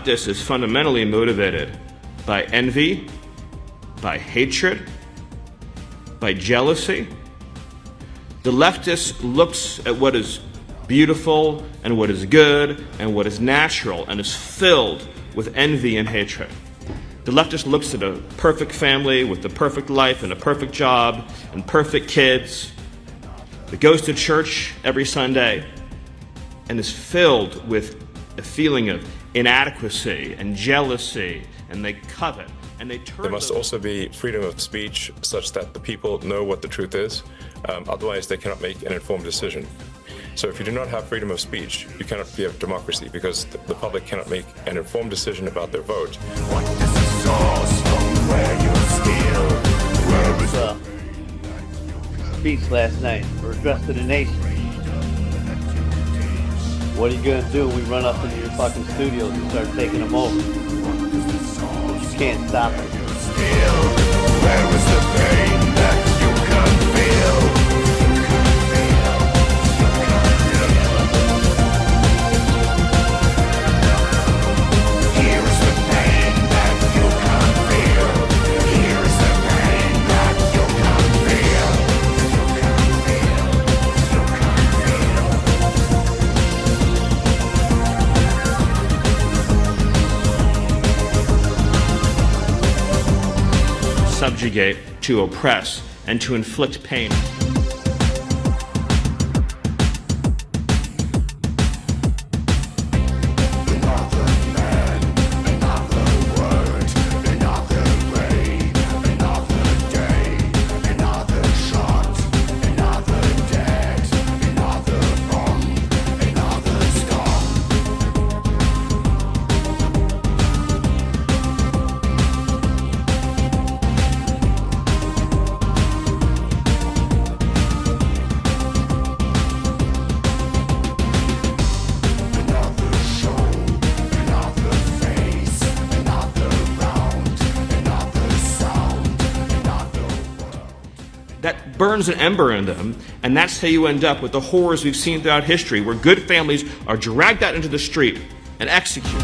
leftist is fundamentally motivated by envy, by hatred, by jealousy. The leftist looks at what is beautiful and what is good and what is natural and is filled with envy and hatred. The leftist looks at a perfect family with the perfect life and a perfect job and perfect kids that goes to church every Sunday and is filled with a feeling of inadequacy and jealousy, and they covet and they turn. There must also be freedom of speech such that the people know what the truth is. Otherwise, they cannot make an informed decision. So if you do not have freedom of speech, you cannot have democracy, because the public cannot make an informed decision about their vote. What is the source from where you steal? Where is the speech last night, or address to the nation? What are you gonna do when we run up into your fucking studios and start taking them over? You can't stop it. Where is the pain that you can feel? Subjugate, to oppress, and to inflict pain. That burns an ember in them, and that's how you end up with the horrors we've seen throughout history, where good families are dragged out into the street and executed.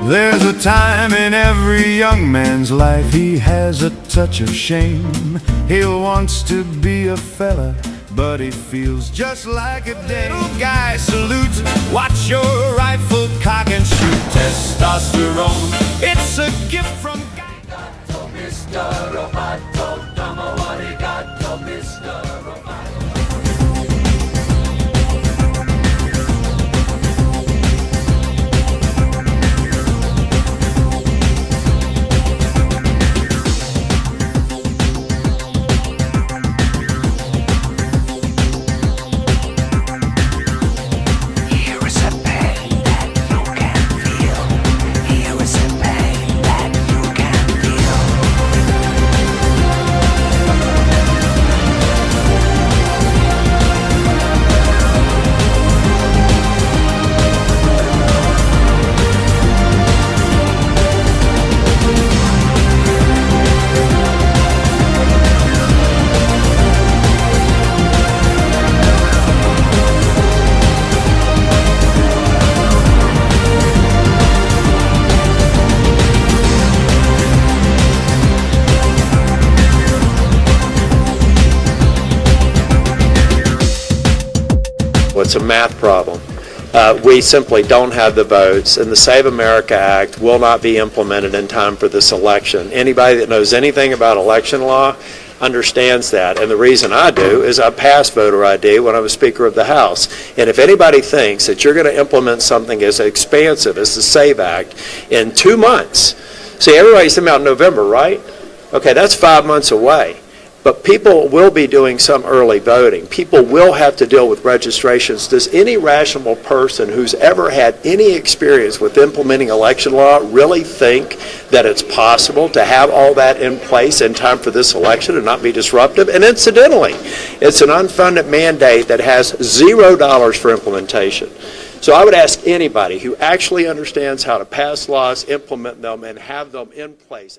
There's a time in every young man's life he has a touch of shame. He wants to be a fella, but he feels just like a dame. Little guy salutes, watch your rifle cock and shoot. Testosterone, it's a gift from God. Mr. Roboto, domo arigato, Mr. Roboto. It's a math problem. We simply don't have the votes, and the Save America Act will not be implemented in time for this election. Anybody that knows anything about election law understands that, and the reason I do is I passed voter ID when I was Speaker of the House. And if anybody thinks that you're going to implement something as expansive as the SAVE Act in 2 months, see, everybody's talking about November, right? Okay, that's 5 months away. But people will be doing some early voting. People will have to deal with registrations. Does any rational person who's ever had any experience with implementing election law really think that it's possible to have all that in place in time for this election and not be disruptive? And incidentally, it's an unfunded mandate that has $0 for implementation. So I would ask anybody who actually understands how to pass laws, implement them, and have them in place.